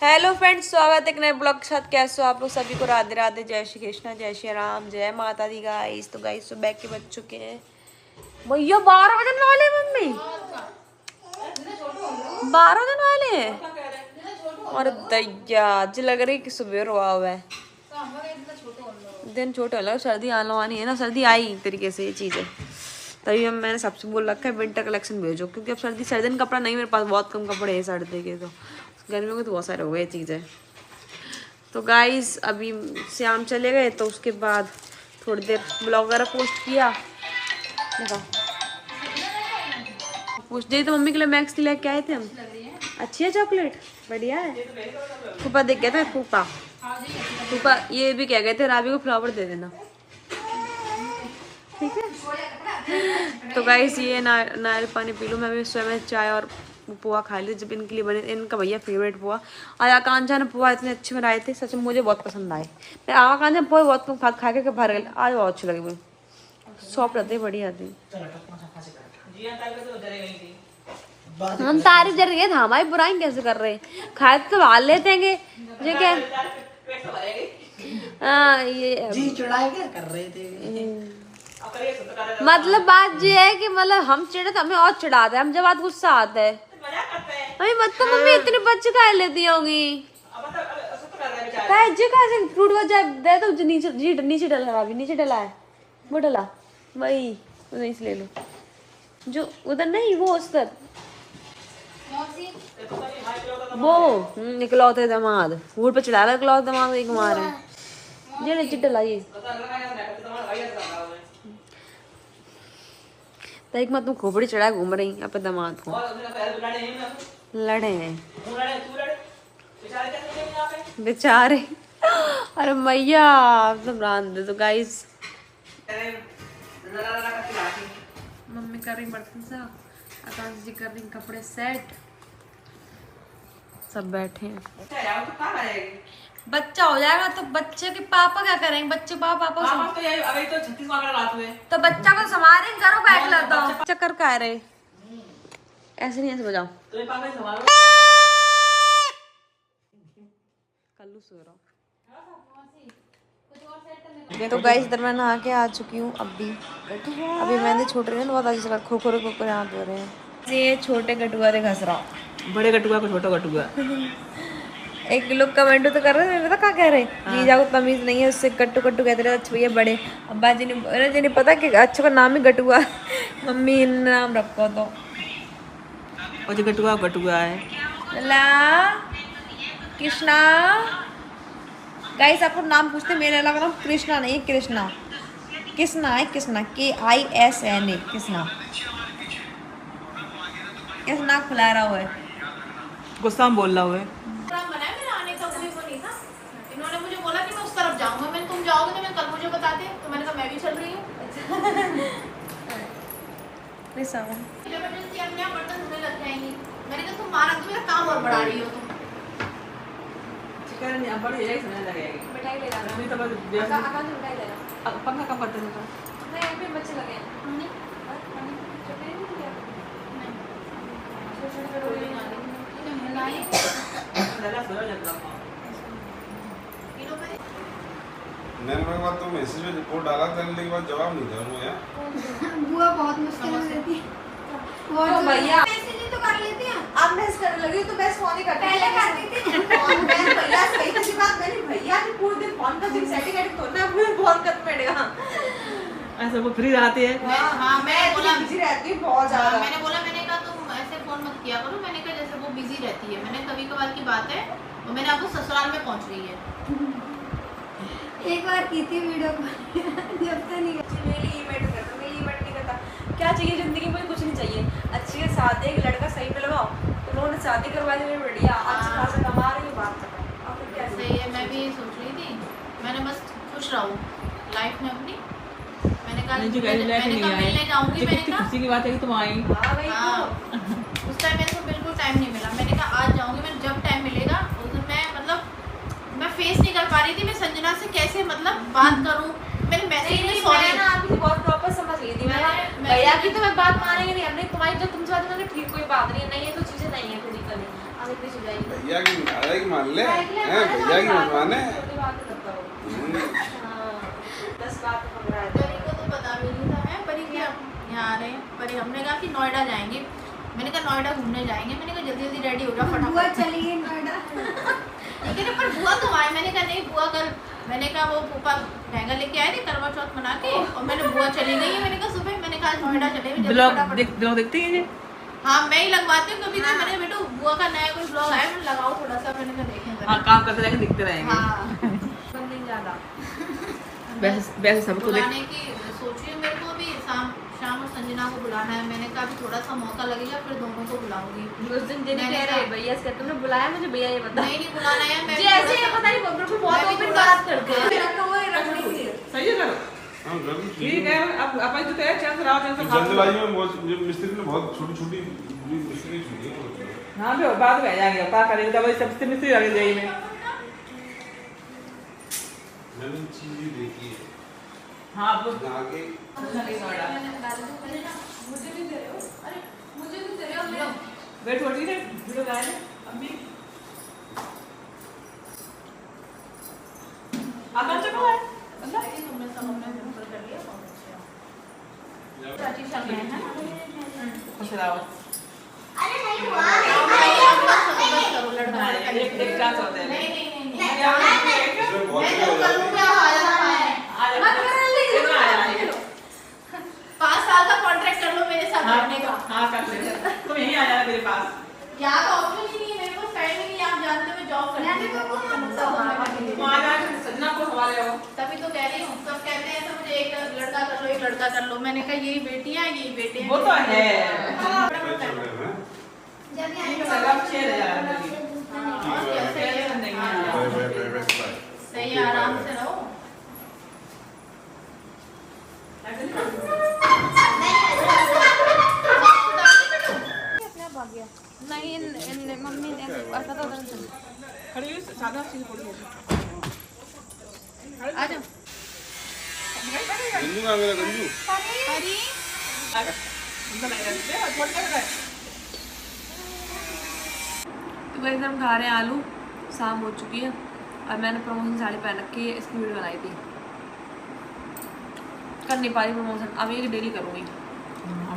Hello friends, स्वागत है एक नए ब्लॉग के साथ। कैसे हो आप लोग? सभी को राधे राधे, जय श्री कृष्णा, जय श्री राम, जय माता दी। गाइस तो गाइस सुबह के बज चुके हैं भैया 12 बजने वाले। मम्मी 12 बजने वाले हैं और दैया जी लग रही कि सुबह रुआ हुआ है। दिन छोटे लगे, सर्दी आने वाली है ना। सर्दी आई एक तरीके से ये चीज़ है, तभी हम मैंने सबसे बोल रखा है विंटर कलेक्शन भेजो, क्योंकि अब सर्दी कपड़ा नहीं, मेरे पास बहुत कम कपड़े हैं सर्दी के। तो गर्मियों के तो बहुत सारे हो गए चीज़ें। तो गाइस अभी शाम चले गए, तो उसके बाद थोड़ी देर ब्लॉग वगैरह पोस्ट किया। देखो पोस्ट दी तो मम्मी के लिए मैक्स के लिए क्या आए थे हम। अच्छी है चॉकलेट, बढ़िया है। फूफा देख गए थे, फूफा ये भी कह गए थे राबी को फ्लावर दे देना, ठीक है। तो गाइस ये नारियल पानी पी लूँ। मैं भी स्वयं चाय और पोहा खा ली जब इनके लिए बने। इनका भैया फेवरेट पोहा, और आकांक्षा ने पोहा इतने अच्छे बनाए थे, सच में मुझे बहुत पसंद आए। मैं आकांक्षा पोहा बहुत कम खा के भर गए, आज बहुत अच्छे लगे मुझे। सॉफ्ट रहते, बढ़िया थे। हम तारीफ जर गए था, हमारी बुराई कैसे कर रहे हैं? खाए तो हाल लेते हैं मुझे क्या। हाँ ये जी चढ़ाए क्या कर रहे थे। मतलब बात ये है कि मतलब हम चिढ़े तो हमें और चिढ़ाते हैं, हम जब बात गुस्सा आता है अभी मतलब मम्मी इतने बच्चे खा लेती होंगी। फ्रूट दे तो नीचे डला, अभी नीचे डला है वो, डला वही नहीं से ले लो जो उधर नहीं, वो उस तर वो इकलौते दामाद फूड पे चढ़ा रहा है। इकलौते दामाद एक मार है ये नीचे डला। ये तो एक मत तुम खोपड़ी चढ़ा घूम रही अपने दामाद को। लड़े हैं बेचारे। अरे मैया सब रान दे। तो गाइस मम्मी कर रही बर्तन साफ, आकाश जी कर रही कपड़े सेट, सब बैठे हैं। बच्चा हो जाएगा तो बच्चे के पापा क्या करेंगे? बच्चे पापा तो अभी तो 36 रात हुए, तो बच्चा को संभाले करो, बैठ लेता हूँ। चक्कर का रहे ऐसे नहीं, ऐसे बजाओ। कल्लू सो रहा। तो गाइस इधर मैं नहा के आ चुकी हूँ। अभी मैंने छोटे रहे बहुत अच्छी जगह खोखरे हाथ धो रहे हैं। ये छोटे कटुआ थे घस रहा, बड़े कटुआ को छोटा कटुआ। एक लोग कमेंट तो कर रहे थे, पता क्या कह रहे? जीजा को तमीज नहीं है, उससे कट्टू कट्टू कहते रहे। अच्छा भैया बड़े अब्बा जी ने पता कि अच्छा का नाम ही गटुआ, मम्मी ने नाम रखो तो और जो गटुआ गटुआ है। ला कृष्णा। गाइस आपको नाम पूछते, मेरे अलग नाम कृष्णा नहीं, कृष्णा कृष्णा है, कृष्णा KISNA कृष्णा। कैसे नाक फुला रहा हुआ है, गुस्सा में बोल रहा हुआ है। इन्होंने मुझे बोला कि मैं उस तरफ जाऊंगा। मैंने तुम जाओगे तो मैं कल मुझे बताते, तो मैंने कहा मैं भी चल रही हूँ। जबरदस्ती अपने आप बर्तन धोने लग जाएंगी। मैंने कहा तुम मारा तो मेरा काम और बढ़ा रही हो तुम। चिकन यहाँ बड़ी यही सुनने लगेगी। मिठाई ले जाना, अभी तो बस आकाश मिठाई ले जाना। पंखा कम करते हैं तो नहीं यहाँ पे बच्चे लगे हैं। हमने छोटे नहीं लिया, छोटे कोई छोटे ना मिलाई लगा सोया जाता है। मैंने के बाद तो मैसेज में रिपोर्ट डाला था, लेकिन के बाद जवाब नहीं था यार। बुआ बहुत मुश्किल में रहती है। तो भैया मैसेज तो कर लेती हैं। आप मैसेज करने लगी तो मैं फोन ही करती पहले करती थी। फोन मैं भैया से कही थी बात, मैंने भैया ने पूरे दिन फोन का सेटिंग तो ना फिर फोन कर पड़ेगा। ऐसे वो फ्री रहती है। हाँ मैं बोला बिजी रहती हूँ बहुत ज्यादा। मैंने कहा तुम ऐसे फोन मत किया करो। मैंने कहा जैसे वो बिजी रहती है। मैंने कभी कभार की बात है, और मैंने आपको ससुराल में पहुंच रही है। एक बार की थी वीडियो कॉल, जब से नहीं मेरी इवेंट करता, मेरी इवेंट नहीं करता। क्या चाहिए जिंदगी में? कुछ नहीं चाहिए। अच्छी के साथ एक लड़का सही पे लगाओ, तो उन्होंने शादी करवा दी, मेरी बढ़िया अच्छा खासा कमा रही है, बात खत्म। अब क्या सही है। मैं भी यही सोच रही थी। मैंने बस खुश रहूं लाइफ में अपनी। मैंने कहा मिलने जाऊंगी। मैंने कहा खुशी की बात है कि तुम आई। उस टाइम मेरे को बिल्कुल टाइम नहीं मिला। मैंने कहा आज जाऊंगी। मैंने जब टाइम मिलेगा उस दिन मैं फेस नहीं कर पा रही थी। मैं संजना से कैसे मतलब बात करूं। मैंने मैसेज में सॉरी ना आपकी बहुत प्रॉपर समझ गई थी। भैया की तो मैं बात मानेंगे नहीं, हमने तुम्हारी जो तुमसे बात मैंने ठीक कोई बात नहीं है, नहीं है तो चीजें नहीं है खुद ही कभी भैया की अरे की मान ले हैं, भैया की मत माने। 10 बात पकड़ा है। परी को तो पता भी नहीं था है परी के यहाँ आ रहे हैं। परी हमने कहा कि नोएडा जाएंगे। मैंने कहा नोएडा घूमने जाएंगे। मैंने कहा जल्दी जल्दी रेडी हो जा बुआ फटाफट। चली गई नोएडा। ठीक है पर बुआ तो आए। मैंने कहा नहीं बुआ कल, मैंने कहा वो पापा लहंगा लेके आए थे करवा चौथ मना के और मैंने बुआ चली गई है। मैंने कहा सुबह मैंने कहा नोएडा चले ब्लॉग देखती है हाँ मैं ही लगवाती हूँ कभी मैंने बेटो बुआ का नया कोई ब्लॉग आया मैंने लगाओ थोड़ा सा। मैंने कहा देखें हाँ काम करते रहेंगे दिखते रहेंगे। हाँ नहीं ज्यादा वैसे सबको देख बुलाने की सोची है। मेरे को भी शाम और संजना को बुलाना है। मैंने कहा अभी थोड़ा सा मौका लगेगा फिर दोनों को बुलाऊंगी। उस दिन दीदी कह रहे भैया से तुमने बुलाया मुझे भैया ये बता। नहीं बुलाना है मैं जी ऐसे ही पता नहीं बिल्कुल बहुत ओपन बात करते हैं। सही है करो हाँ जरूर ठीक है। अब अपन तो तैयार चल रहा है जल्दबाजी में बहुत मिस्त्री ने बहुत छोटी मिस्त्री छुड़ी है। हाँ भी बाद में आ जाएंगे क्या करेंगे तब सबसे मिस्त्री आगे जाएंगे। मैंने चीज देखी है हाँ वो आगे मुझे नहीं दे रहे हो। अरे मुझे नहीं दे रहे हो। लो वेट हो रही है वीडियो गाय ने अम्मी आकर चुका है मतलब तुमने सब अपने ऊपर कर लिया बहुत अच्छा। चाची चल रहे हैं खुश रहो। अरे नहीं हुआ। करो लड़का एक चांस होता है। नहीं नहीं नहीं इसमें बहुत मैं तो करूँगा आ जाओ 5 साल का कॉन्ट्रैक्ट कर लो मेरे साथ रहने का। हाँ कर ले तुम यहीं आ जाना मेरे पास। यहाँ का ऑप्शन ही नहीं है। मेरे को टाइम ही नहीं है। आप जानते हो मैं जॉब करती हूँ। तुम आ जाओ सजना को हवाले हो। तभी तो कह रही हूँ। सब कहते हैं तो मुझे एक लड़का कर लो एक लड़का कर लो। मैंने कहा यही बेटियाँ यही बेटे हैं। वो तो है चल रहे हैं जब ठीक है सब शेयर है यार और क्या सही है। नहीं बाय सही है आराम से रहो। नहीं मम्मी ने पता तो खड़ी हुई सादा चीज बोल आ जाओ। गंजू का मेरा गंजू तो भाई हम खा रहे हैं आलू। शाम हो चुकी है और मैंने प्रमोशन साड़ी पहन रखी है। इसकी वीडियो बनाई थी कर नहीं पा रही प्रमोशन। अब ये डेली करूँगी।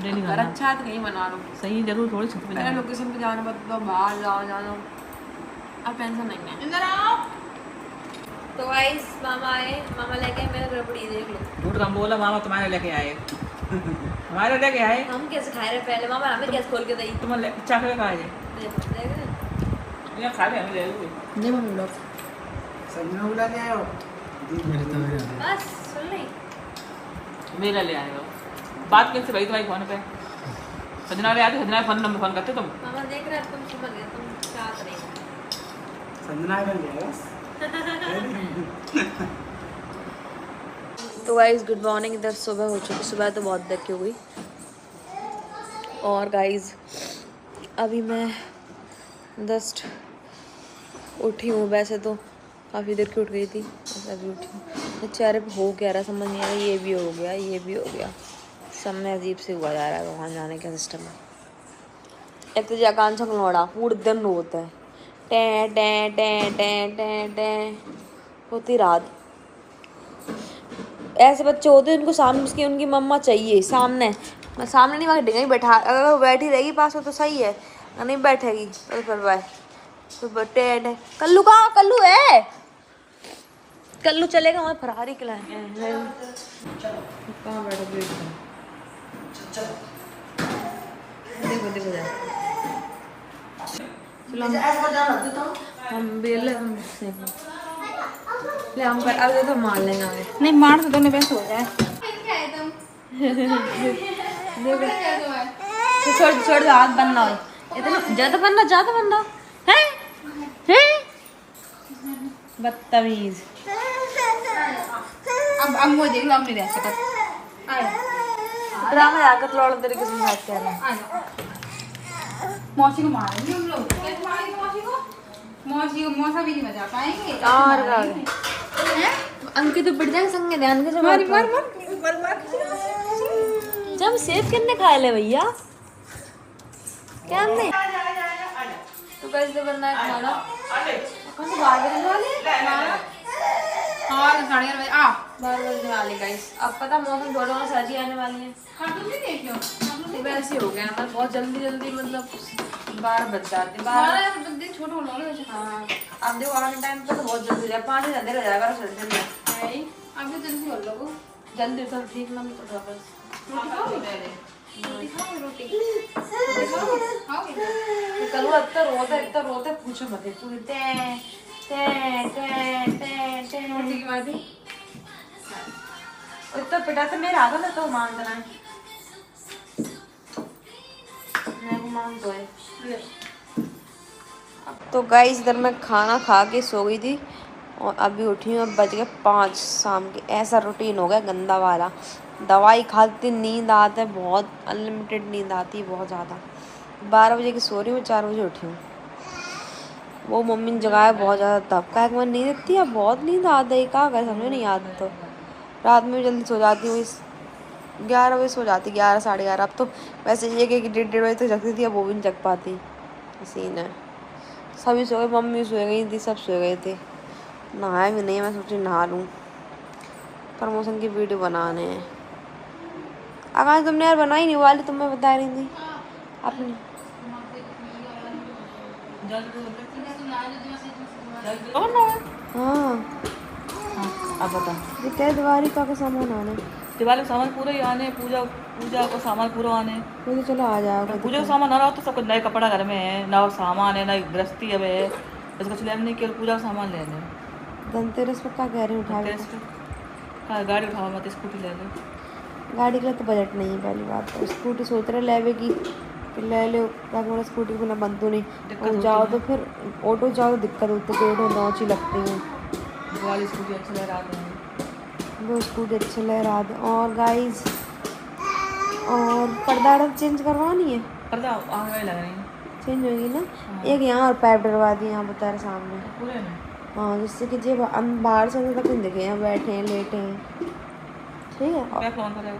अगर अच्छा है तो कहीं बना लो। सही जरूर थोड़ी छुप पहले लोकेशन पे जाना पड़ता बाहर जाओ जाना। अब टेंशन नहीं है। इधर आओ। तो गाइस मामा आए। मामा लेके आए मेरा रबड़ी देख लो। झूठ कम बोला मामा तुम्हारे लेके आए हमारे लेके आए। हम कैसे खाए रहे पहले मामा हमें कैसे खोल के दी। तुम चाकले खाए देख ये खा ले हमें ले लो नहीं मम्मी लोग संजना बुला के आए हो बस सुन ली। मेरा ले आएगा बात कैसे भाई तुम्हारी फोन पे सजना ले आते सजना फोन नंबर फोन करते तुम। मामा देख रहे तुम सुबह गए तुम क्या करेंगे। संजना बन गया तो गाइस गुड मॉर्निंग। इधर सुबह हो चुकी। सुबह तो बहुत देर की हो गई। और गाइस अभी मैं जस्ट उठी हूँ। वैसे तो काफ़ी देर की उठ गई थी बस अभी उठी हूँ। मेरे चेहरे पे हो क्या रहा समझ नहीं आ रहा। ये भी हो गया ये भी हो गया। सब में अजीब से हुआ जा रहा है। वहाँ जाने का सिस्टम है। एक तो आकांक्षा खिलौड़ा पूरे दिन रोता है टे टे टे टे टे टे होती रात। ऐसे बच्चे होते हैं उनको सामने उसकी उनकी मम्मा चाहिए सामने। मैं सामने नहीं वहाँ कहीं बैठा। अगर वो बैठी रहेगी पास हो तो सही है। नहीं बैठेगी तो फिर बाय तो बटे कल्लू कहाँ कल्लू है। कल्लू चलेगा वहाँ फरारी खिलाएंगे। कहाँ बैठो देखो देखो जा हम बेल ले हम कर अब तो मार लेंगे आगे। नहीं मार तो दोनों वैसे हो जाए। देखो छोड़ छोड़ दो हाथ बनना हो इतना ज्यादा बनना है बदतमीज। अब वो देख लो अब नहीं रह सकता। ड्रामा जाकर लौड़ तरीके से बात कर रहे हैं। मौसी को मारेंगे हम लोग। कैसे मारेंगे मौसी को? मौसी को मौसा भी नहीं बचा पाएंगे। और अंकित तो बढ़ जाएंगे संग ध्यान के मार मार मार जब सेब कितने खा ले भैया क्या हमने। तो कैसे करना है खाना? कौन से 12 बजने वाले? और 11:30 बजे आ 12 बजने वाले गाइस। अब पता मौसम थोड़ा थोड़ा सर्दी आने वाली है। खाटू नहीं देख लो तो वैसे हो गया मतलब बहुत जल्दी जल्दी मतलब 12 बज जाते 12 जल्दी छोटे हो लोगे वैसे। हाँ अब देखो आने टाइम पे तो बहुत जल्दी हो जाए 5 बजे अंधेरा हो जाएगा सर्दी में। है ही अब भी जल्दी हो लोगो। जल्दी सब ठीक ना तो बस रोटी खाओगे? रोटी खाओगे? रोटी खाओगे? कल इतना रोते पूछो मत पूरी ते ते ते ते ते रोटी की बात ही इतना पिटाते मेरे आगे ना तो मांगता है मैं को मांग दो है। तो गाइस इधर मैं खाना खा के सो गई थी और अभी उठी हूँ। अब बज गए 5 शाम के। ऐसा रूटीन हो गया गंदा वाला। दवाई खाती नींद आता है बहुत अनलिमिटेड नींद आती है बहुत ज़्यादा। 12 बजे की सो रही हूँ 4 बजे उठी हूँ। वो मम्मी ने जगाया बहुत ज़्यादा तब का एक नींद इतनी है बहुत नींद आता है क्या कर समझ नहीं आता। तो रात में जल्दी सो जाती हूँ 11 बजे सो जाती 11 साढ़े 11। अब तो वैसे 1-1 डेढ़ बजे तक जगती थी अब वो भी नहीं जग पाती। सीन है सभी सो गए मम्मी सो गई थी सब सो गए थे। नहाया भी नहीं मैं सोची नहा लूँ प्रमोशन की वीडियो बनाने हैं। आकाश तुमने यार बनाई नहीं वाली तुम मैं बता रही थी अपनी। हाँ अब बता ये क्या दिवाली का सामान आने दिवाली का सामान पूरा ही आने पूजा पूजा का सामान पूरा आने वो तो चलो आ जाओगे। पूजा का सामान आ रहा हो तो सब कुछ नए कपड़ा घर में है ना सामान है ना गृहस्थी अब है इसका कुछ लेने नहीं केवल पूजा का सामान लेने। धनतेरस पर क्या कह रही उठा हाँ गाड़ी उठाओ मत स्कूटी ले लो। गाड़ी के लिए तो बजट नहीं है पहली बात। तो स्कूटी सोच रहे लेवे की फिर ले लो ताकि मेरा स्कूटी को ना बंद तो नहीं और जाओ तो फिर ऑटो जाओ तो दिक्कत होती है पेट में दौची लगती है। दिवाली स्कूटी अच्छा लहरा देंगे वो स्कूटी अच्छे लहरा दे। और गाइस और पर्दा चेंज करवानी है पर्दा आगे लग रही है चेंज होगी ना। एक यहाँ और पाइप डलवा दी यहाँ बता रहे सामने। पूरे में हाँ जिससे कि जो बाहर से अंदर तक नहीं दिखे यहाँ बैठे हैं लेटे हैं ठीक है। क्या फोन करेगा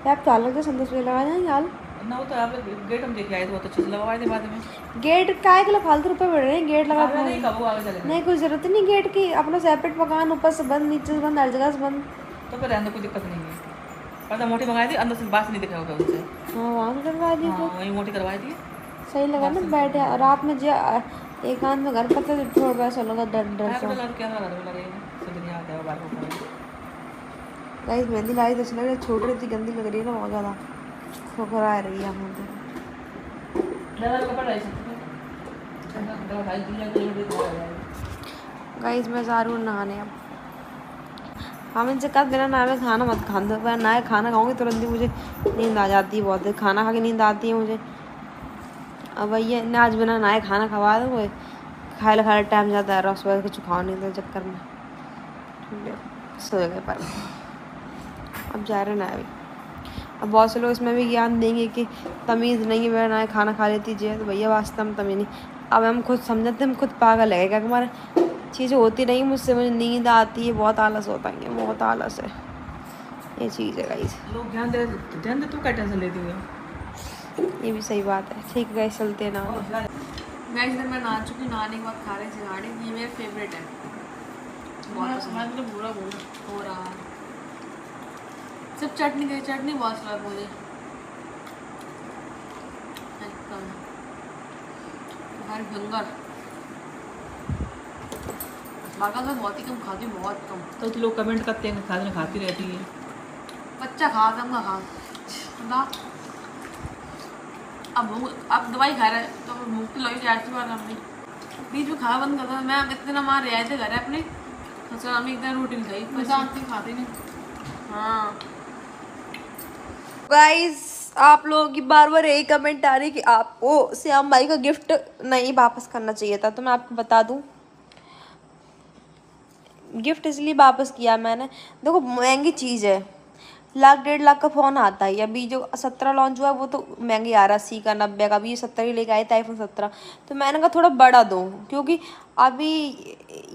पैप तो अलग से संदेश में लगा जाएंगे हाल ना वो तो यहाँ पे गेट हम देखे आए थे बहुत अच्छे से लगवाए थे बाद में। गेट काय के लिए फालतू रुपए बढ़ रहे हैं गेट लगा आगे नहीं कब वो आगे चले नहीं कोई जरूरत नहीं गेट की। अपना सेपरेट मकान ऊपर से बंद नीचे से बंद हर जगह से बंद। तो फिर रहने कोई दिक्कत नहीं है पर्दा मोटी मंगाई थी अंदर से बात नहीं दिखा होगा उनसे। हाँ वहाँ से डलवा दिए हाँ वही मोटी करवाई थी सही लगा ना बैठे रात में जो एकांत में घर पर तो थोड़ा पैसा लगा डर सा। क्या लगे सब दुनिया आता है बार बार गाइस मेहंदी लाई तो लग रही छोड़ रही थी गंदी लग रही है ना बहुत ज़्यादा खोखर आ रही है मुझे। गाइस मैं जा रही हूँ नहाने अब। हम इनसे कब बिना नहाए खाना मत खा दो पर नहाए खाना खाऊंगी तुरंत ही मुझे नींद आ जाती है बहुत खाना खा के नींद आती है मुझे। अब भैया ने आज बिना नहाए खाना खवा दो कोई खाए खाए टाइम जाता है सुबह कुछ खाओ नहीं तो चक्कर में सो गए पर अब जा रहे ना अभी। अब बहुत से लोग इसमें भी ज्ञान देंगे कि तमीज़ नहीं है बिना नहाए खाना खा लेती है तो भैया वास्तव में तमीज़ नहीं। अब हम खुद समझते हम खुद पागल है क्या हमारे चीज़ें होती नहीं मुझसे मुझे नींद आती है बहुत आलस होता है बहुत आलस है ये चीज़ है गाइस। लोग ध्यान दे तू क्या टेंशन लेती हुई ये भी सही बात है ठीक है गाइस चलते हैं ना। गाइस इधर मैं नहा चुकी नहाने के बाद खा रहे सिंघाड़े ये मेरा फेवरेट है बहुत पसंद तो बुरा बोल हो रहा है। सिर्फ चटनी बहुत स्वाद मुझे एकदम भंगर बाका मैं बहुत ही कम खाती हूँ बहुत कम। तो लोग कमेंट करते हैं खाने खाती रहती है बच्चा खा दम खा ना अब दवाई खा रहे तो भूख लगी जाती बार हमने बीच में खा बंद करता मैं इतने ना मार रहे थे घर अपने सोचा हम एकदम रोटी खाई मैं खाती नहीं। हाँ गाइस आप लोगों की बार बार यही कमेंट आ रही कि आपको श्याम भाई का गिफ्ट नहीं वापस करना चाहिए था। तो मैं आपको बता दूं गिफ्ट इसलिए वापस किया मैंने देखो महंगी चीज़ है 1-1.5 लाख का फ़ोन आता है। अभी जो 17 लॉन्च हुआ है वो तो महंगी आ रहा है 80 का 90 का। अभी ये 70 ही लेके आए थे iPhone 17 तो मैंने कहा थोड़ा बड़ा दूँ क्योंकि अभी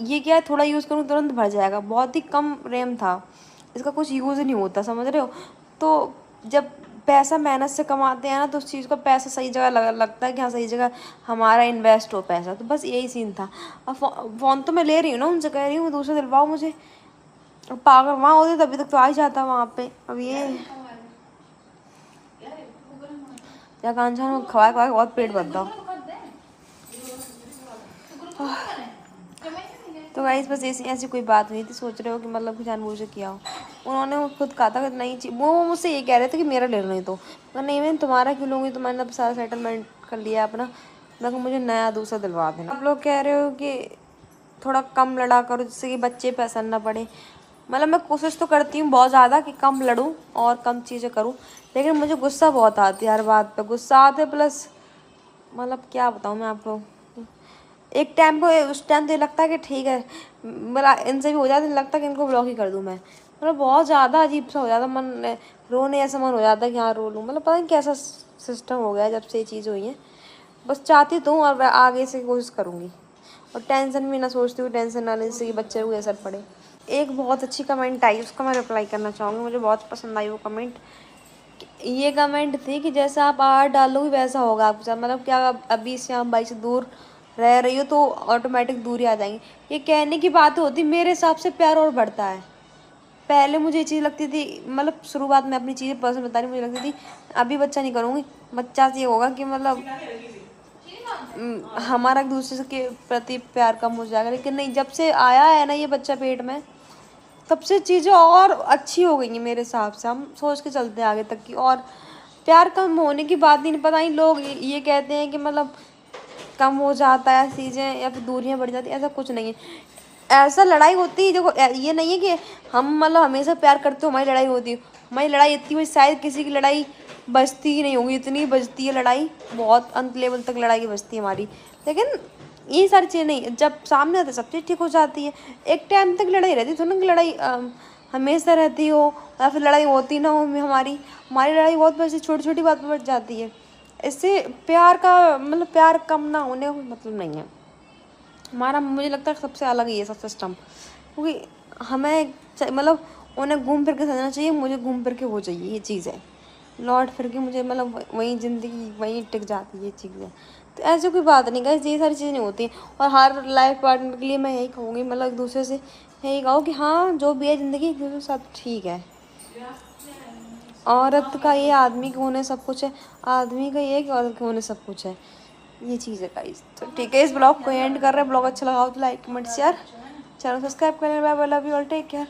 ये क्या है थोड़ा यूज़ करूँ तुरंत भर जाएगा। बहुत ही कम रैम था इसका कुछ यूज़ नहीं होता समझ रहे हो। तो जब पैसा मेहनत से कमाते हैं ना, तो उस चीज़ का पैसा सही जगह लगता है कि हाँ सही जगह हमारा इन्वेस्ट हो पैसा। तो बस यही सीन था। अब फ़ोन तो मैं ले रही हूँ ना, उनसे कह रही हूँ दूसरा दिलवाओ मुझे। अब पागल वहाँ होते तभी तक तो आ ही जाता वहाँ पे। अब ये क्या कांचा खवा खवा बहुत पेट भरता हो। तो गाइस बस ऐसी कोई बात नहीं थी। सोच रहे हो कि मतलब जानबूझ के किया हो। उन्होंने खुद कहा था कि नहीं, वो मुझसे ये कह रहे थे कि मेरा ले नहीं, तो नहीं मैं तुम्हारा क्यों लूँगी, तो मैंने अब सारा सेटलमेंट कर लिया अपना। मैं मुझे नया दूसरा दिलवा देना। आप लोग कह रहे हो कि थोड़ा कम लड़ा करो जिससे कि बच्चे पसंद ना पड़े। मतलब मैं कोशिश तो करती हूँ बहुत ज़्यादा कि कम लड़ूँ और कम चीज़ें करूँ, लेकिन मुझे गुस्सा बहुत आती है हर बात पे। गुस्सा आते प्लस मतलब क्या बताऊँ मैं आपको, एक टाइम पे उस टाइम तो ये लगता है कि ठीक है, मेरा इनसे भी हो जाता है, लगता है कि इनको ब्लॉक ही कर दूँ मैं। मतलब बहुत ज़्यादा अजीब सा हो जाता मन, रोने ऐसा मन हो जाता है कि हाँ रो लूँ। मतलब पता नहीं कैसा सिस्टम हो गया है जब से ये चीज़ हुई है। बस चाहती तो हूँ और आगे से कोशिश करूँगी, और टेंशन भी ना सोचती हूँ, टेंशन ना लेने से कि बच्चे को असर पड़े। एक बहुत अच्छी कमेंट आई, उसका मैं रिप्लाई करना चाहूँगी। मुझे बहुत पसंद आई वो कमेंट। ये कमेंट थी कि जैसा आप आहार डालोगे वैसा होगा आपके साथ। मतलब क्या अभी से हम भाई से दूर रह रही हो तो ऑटोमेटिक दूरी आ जाएंगी। ये कहने की बात होती, मेरे हिसाब से प्यार और बढ़ता है। पहले मुझे ये चीज़ लगती थी, मतलब शुरुआत में अपनी चीज़ें पर्सनल बता रही, मुझे लगती थी अभी बच्चा नहीं करूँगी, बच्चा से ये होगा कि मतलब हमारा एक दूसरे के प्रति प्यार कम हो जाएगा। लेकिन नहीं, जब से आया है ना ये बच्चा पेट में, तब से चीज़ें और अच्छी हो गई हैं मेरे हिसाब से। हम सोच के चलते हैं आगे तक की। और प्यार कम होने की बात नहीं पता नहीं, लोग ये कहते हैं कि मतलब कम हो जाता है चीज़ें या फिर दूरियां बढ़ जाती हैं। ऐसा कुछ नहीं है। ऐसा लड़ाई होती है, देखो ये नहीं है कि हम मतलब हमेशा प्यार करते हो हमारी लड़ाई होती है। हमारी लड़ाई इतनी हुई, शायद किसी की लड़ाई बजती ही नहीं होगी, इतनी बजती है लड़ाई, बहुत अंत लेवल तक लड़ाई बजती है हमारी। लेकिन ये सारी चीज़ें नहीं, जब सामने आते सब चीज़ ठीक हो जाती है। एक टाइम तक लड़ाई रहती है, तो ना लड़ाई हमेशा रहती हो या फिर लड़ाई होती ना हो। हमारी लड़ाई बहुत बड़ी छोटी छोटी बात पर बढ़ जाती है। इससे प्यार का मतलब प्यार कम ना होने का मतलब नहीं है हमारा। मुझे लगता है सबसे अलग ही है सब सिस्टम, क्योंकि हमें मतलब उन्हें घूम फिर के समझना चाहिए, मुझे घूम फिर के वो चाहिए। ये चीज़ है, लौट फिर के मुझे मतलब वहीं ज़िंदगी वहीं टिक जाती है ये चीज़ें। तो ऐसी कोई बात नहीं गाइस, ये सारी चीज़ें नहीं होती। और हर लाइफ पार्टनर के लिए मैं यही कहूँगी, मतलब एक दूसरे से यही कहो कि हाँ जो भी है ज़िंदगी एक दूसरे के साथ ठीक है। औरत का ये आदमी के होने सब कुछ है, आदमी का ये कि औरत के होने सब कुछ है। ये चीज़ है गाइस। तो ठीक है, इस ब्लॉग को एंड कर रहे हैं। ब्लॉग अच्छा लगा हो तो like comment share, channel subscribe करें। Bye bye, love you all, take care.